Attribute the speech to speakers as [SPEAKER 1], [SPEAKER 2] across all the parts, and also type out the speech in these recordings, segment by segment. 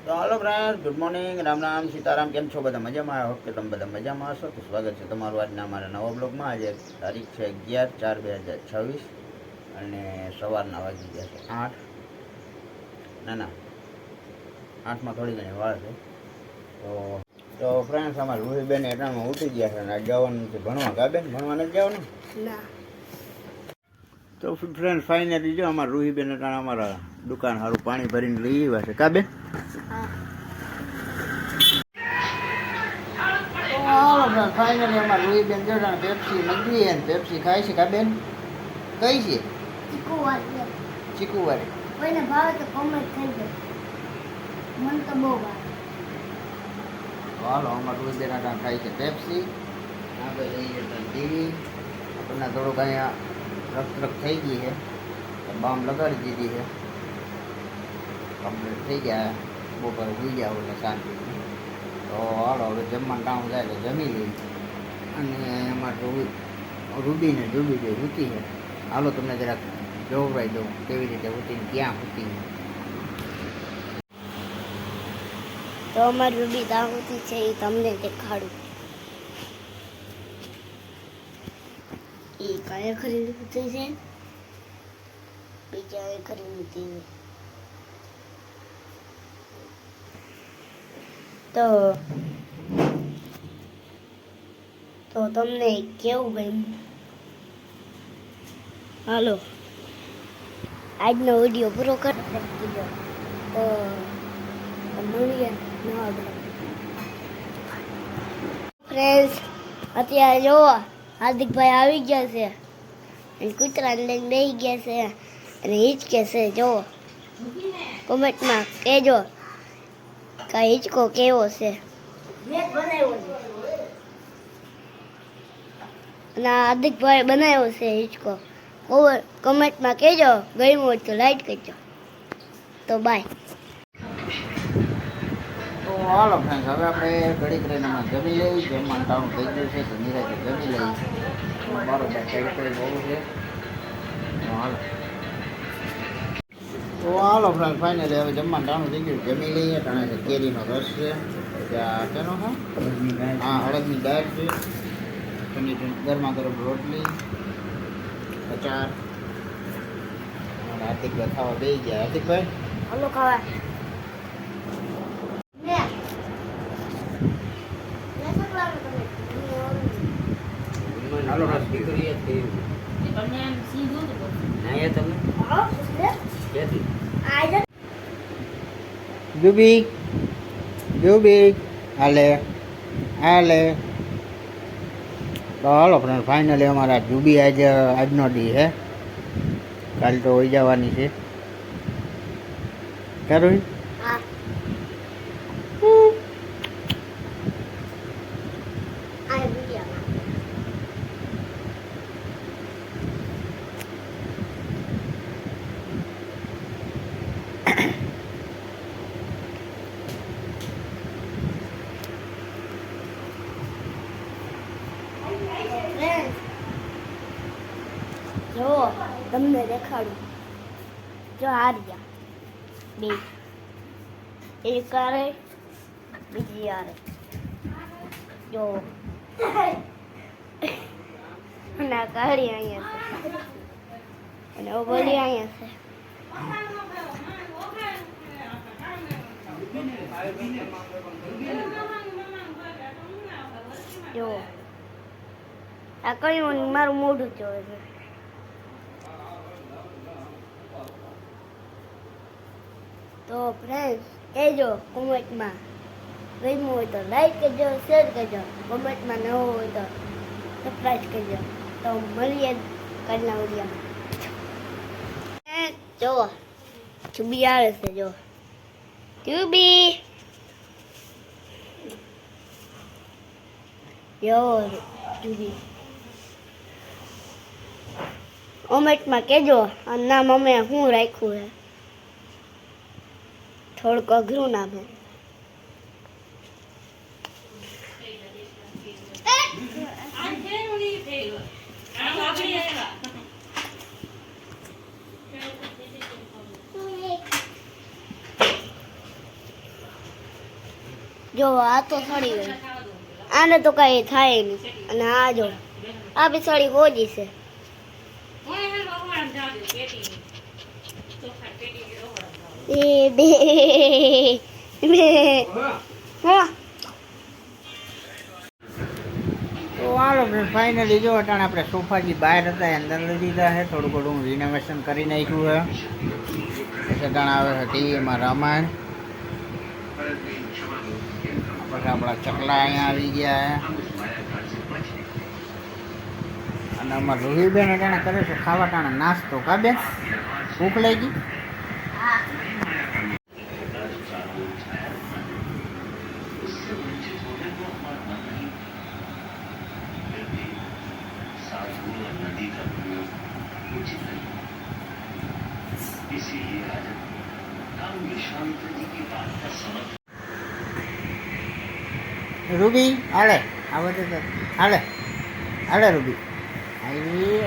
[SPEAKER 1] તો હાલો friend, good morning, Ram Ram, Sitaram. કેમ છો બધા? મજામાં? ઓકે, તમે બધા મજામાં હશો તો સ્વાગત છે તમારું આજના અમારા નવા બ્લોગમાં. આજે તારીખ છે 11/4/2026 અને સવારના વાગી ગયા છે 8. ના 8માં થોડી ઘણી વાર છે. તો ફ્રેન્ડ્સ, અમારા રૂહીબેન એટાણમાં ઉઠી ગયા છે અને આ જવાનું છે ભણવા. ગાબેન ભણવા નથી જવાનું?
[SPEAKER 2] ના.
[SPEAKER 1] તો ફ્રેન્ડ ફાઇનલી જો અમારા રૂહીબેન એટાણા અમારા દુકાન સારું પાણી ભરીને લઈ આવ્યા છે. કાબેન ફાઇનલી અમારા રૂહીબેન જોડાણ પેપ્સી નગરી અને પેપ્સી ખાય છે. કાબેન કઈ છે? ચીકુવાળી.
[SPEAKER 2] કોઈને ભાવે તો કોમેન્ટ કરી દો. મને તો બહુ ભાવે.
[SPEAKER 1] હાલો, અમારા રૂહીબેન એટાણ ખાય છે પેપ્સી. આપણે લઈએ ટીવી. આપણને થોડુંક અહીંયા રખ થઈ ગઈ છે, બામ લગાડી દીધી છે, કમ્પ્લીટ થઈ ગયા. બપોરે સુઈ જાવ એટલે શાંતિ. તો હાલો, હવે જમવાનું ટાણું જાય એટલે જમી લઈ. અને એમાં રૂબીને ડૂબી ગઈ ઊતી છે. હાલો, તમને જરાક જોવરાઈ દઉં કેવી રીતે ઊતીને ક્યાં ઊતી.
[SPEAKER 2] તો અમારી રૂબી દાહોતી છે એ તમને દેખાડું. એ કાંઈ ખરીદી ઊતી છે, બીજા ખરીદી ઊતી છે. તો તમને કેવું ગયું? હાલો, આજનો વિડીયો પૂરો કરી દીધો. તો મળીએ નવા ફ્રેન્ડ્સ. અત્યારે જોવો, હાર્દિકભાઈ આવી ગયા છે અને કૂતરાને લઈને બેસી ગયા છે અને હિંચકે છે. જોવો, કોમેન્ટમાં કહેજો કે હિંચકો કેવો છે. અને હાર્દિકભાઈ બનાવ્યો છે હિંચકો. કોમેન્ટમાં કહેજો, ગમ્યું હોય તો લાઈક કરજો. તો બાય.
[SPEAKER 1] તો હાલો ફ્રેન્ડ્સ, હવે આપણે ઘડીક રહીને જમી લઈ. જમવાનું ટાણું થઈ ગયું છે તો નિરાતે જમી લઈ. બરોબર, કઈ બહુ છે. હાલો ફ્રેન્ડ, ફાઇનલી હવે જમવાનું ટાણું થઈ ગયું, જમી લઈએ. ટાણે છે કેરીનો રસ છે, શેનો છે? હા, અડદની દાળ છે, ગરમા ગરમ રોટલી, અચાર. હાર્દિકભાઈ ખાવા બેસી ગયા. હાર્દિકભાઈ
[SPEAKER 2] હાલો ખાવા.
[SPEAKER 1] હાલો રસ કરીએ. જુબી હાલે. તો હાલો ફ્રેન્ડ, ફાઇનલી અમારા જુબી આજનો દી છે. કાલ તો હોઈ જવાની છે. ખરું?
[SPEAKER 2] જો તમને દેખાડું. જો આ રહ્યા બે, એક આરે બીજી આરે. જો અને આ કાળી અહીંયા છે અને ઓ બોલી અહીંયા છે. જો આ કયું મારું મોઢું જોવે છે. તો ફ્રેન્ડ્સ, કહેજો કોમેન્ટમાં. ગમ્યું હોય તો લાઈક કરજો, શેર કરજો. કોમેન્ટમાં ન હોય તો સબસ્ક્રાઈબ કરજો. તો મળીએ કાલના વિડીયોમાં. જુઓ, ચુબી આવે છે. જો ચુબી, જો ચુબી. કોમેન્ટમાં કહેજો આ નામ અમે શું રાખ્યું છે. થોડુંક અઘરું નામ છે. જો આ તો સડી ગઈ, આને તો કઈ થાય નહીં. અને આ જો આ બી સડી હોજી છે. એ બે હા
[SPEAKER 1] તો હાલો ફાઇનલી જો અટાણે આપણે સોફાજી બહાર હતા એ અંદર લઈ દીધા છે. થોડું ઘણું રિનોવેશન કરી નાખ્યું છે. પછી અટાણે આવે છે ટીવીમાં રામાયણ. પછી આપણા ચકલા અહીંયા આવી ગયા છે. અને અમારા રોહિબેન અટાણે કરે છે ખાવા ટાણે નાસ્તો. કા બેન ભૂખ લાગી? રૂબી હાલે આવે તો હાલે હાલે રૂબી આવી.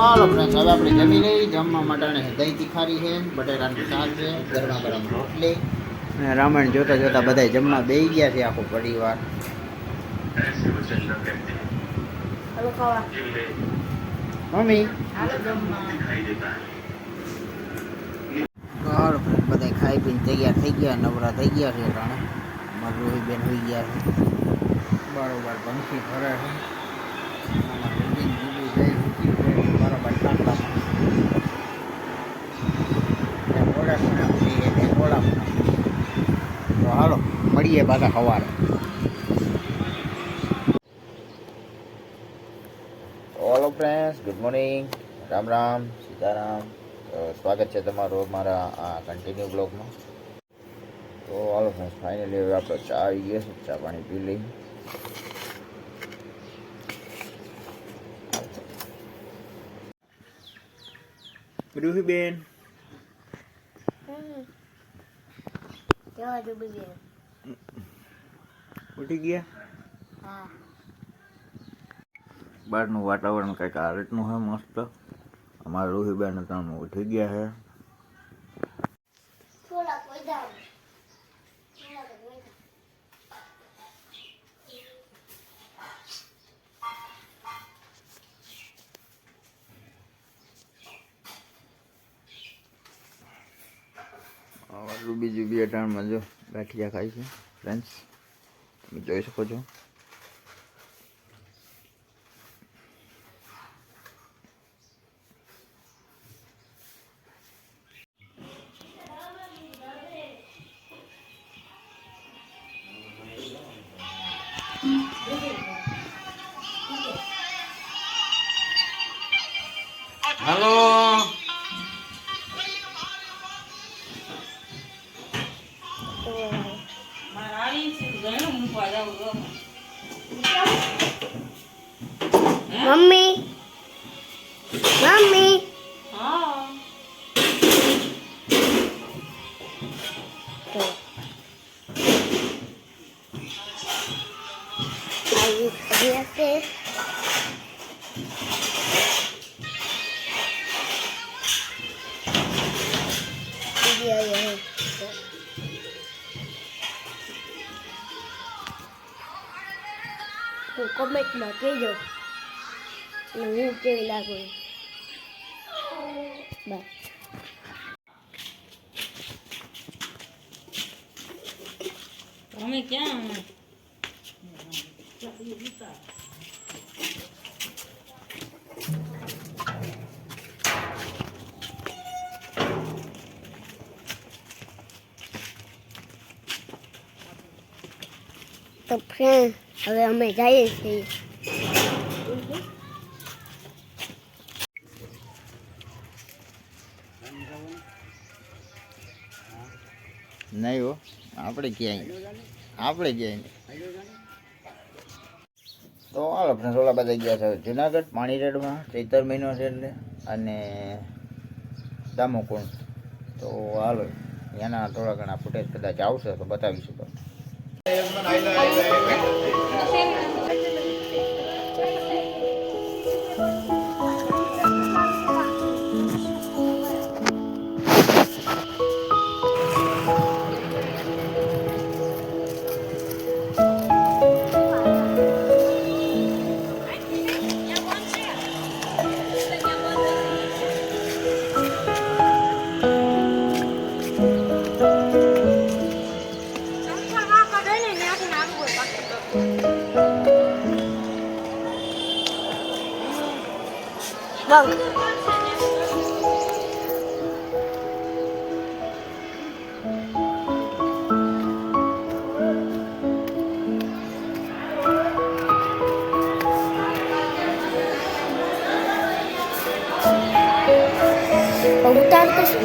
[SPEAKER 1] હાલો ફ્રેન્ડ્સ, હવે આપણે જમી લઈ. જમવા માટે દહીં તીખારી છે, બટેટાનું શાક છે, ગરમા ગરમ રોટલી. અને રામાયણ જોતા જોતા બધા જમવા બેસી ગયા છે આખો પરિવાર. મમ્મી હાલો ફ્રેન્ડ, બધા ખાઈ પીને તૈયાર થઈ ગયા, નવરા થઈ ગયા છે. જાણે મારા રોહિબેન હોઈ ગયા છે, બરોબર પંખી ફરે છે. તો હાલો મળીએ પાછા સવારે. ઓલો friends, good morning, Ram Ram, Sitaram. સ્વાગત છે તમારું મારા આ કન્ટિન્યુ બ્લોગમાં. તો હાલો ફ્રેન્ડ્સ, ફાઇનલી હવે આપણે ચા આવી ગયા છે, ચા પાણી પી લઈ. રૂહીબેન ઉઠી ગયા?
[SPEAKER 2] હા.
[SPEAKER 1] બહારનું વાતાવરણ કંઈક આ રીતનું છે મસ્ત. અમારા રૂહીબેન ત્રણ ઉઠી ગયા છે. બીજું બી અટાણમાં જો ગાંઠિયા ખાય છે ફ્રેન્ડ્સ, તમે જોઈ શકો છો. હેલો
[SPEAKER 2] મમ્મી મમ્મી કોમેન્ટમાં કહેજો હું કેવી લાગુ. બાય.
[SPEAKER 3] અમે ક્યાં
[SPEAKER 2] તો ફ્રેન્ડ હવે અમે જઈએ છીએ.
[SPEAKER 1] નહીં હો, આપણે ક્યાંય તો હાલો ફ્રેન્ડ, ઓલા બધા ગયા છે જુનાગઢ પાણીરેડમાં, ચૈતર મહિનો છે એટલે, અને દામોકુંડ. તો હાલો એના થોડા ઘણા ફૂટેજ કદાચ આવશે તો બતાવીશું તમને.
[SPEAKER 2] બંક ઉતારતો છે.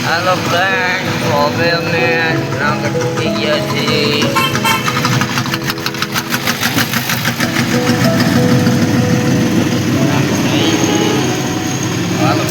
[SPEAKER 1] હાલો ફ્રેન્ડ, તો હવે અમે જુનાગઢ પહોંચી ગયા છીએ. હાલો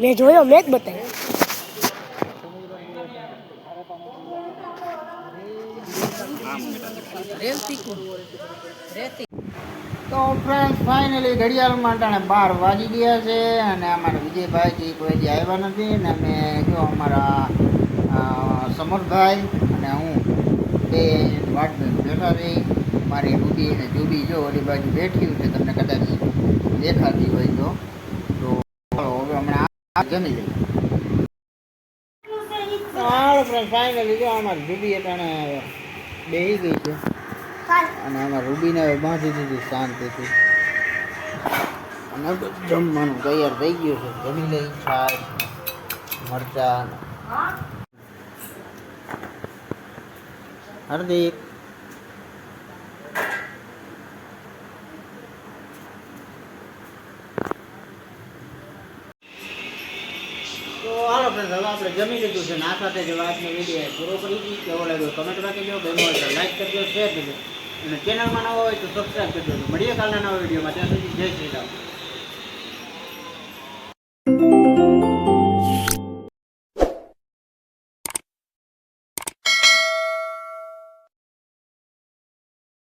[SPEAKER 2] મેં જોયો, મેં જ બતાવ્યો.
[SPEAKER 1] તો ફ્રેન્ડ્સ ફાઇનલી ઘડિયાળમાં ટાણે 12 વાગી ગયા છે અને અમારા વિજયભાઈ કોઈ દી આવ્યા નથી અને અમે જો અમારા સમરભાઈ અને હું બે વાટ બેઠા રહી. મારી રૂબી અને જુબી જો ઓલી બાજુ બેઠી છે, તમને કદાચ દેખાતી હોય તો ચાલો હવે હમણાં જમી લઈએ. હાલો ફ્રેન્ડ ફાઇનલી જો અમારી જુબી અટાણે બેસી ગઈ છે અને આમાં રૂબીને હવે બાંધી દીધી શાંતિથી અને જમવાનું તૈયાર થઈ ગયું છે. જમી લઈ છાશ મરચાં હાર્દિક તો હાલો ફ્રેન્ડ હવે આપણે જમી લીધું છે ને આ સાથે જ આજનો વિડીયો પૂરો કરી દીધી. કેવો લાગ્યો કમેન્ટ રાખીજો, ગમ્યો હોય તો લાઈક કરજો, શેર કરજો અને ચેનલમાં નવા હોય તો સબસ્ક્રાઈબ કરજો. મળીએ કાલના નવા વિડીયોમાં. ત્યાં સુધી જય શ્રી રામ.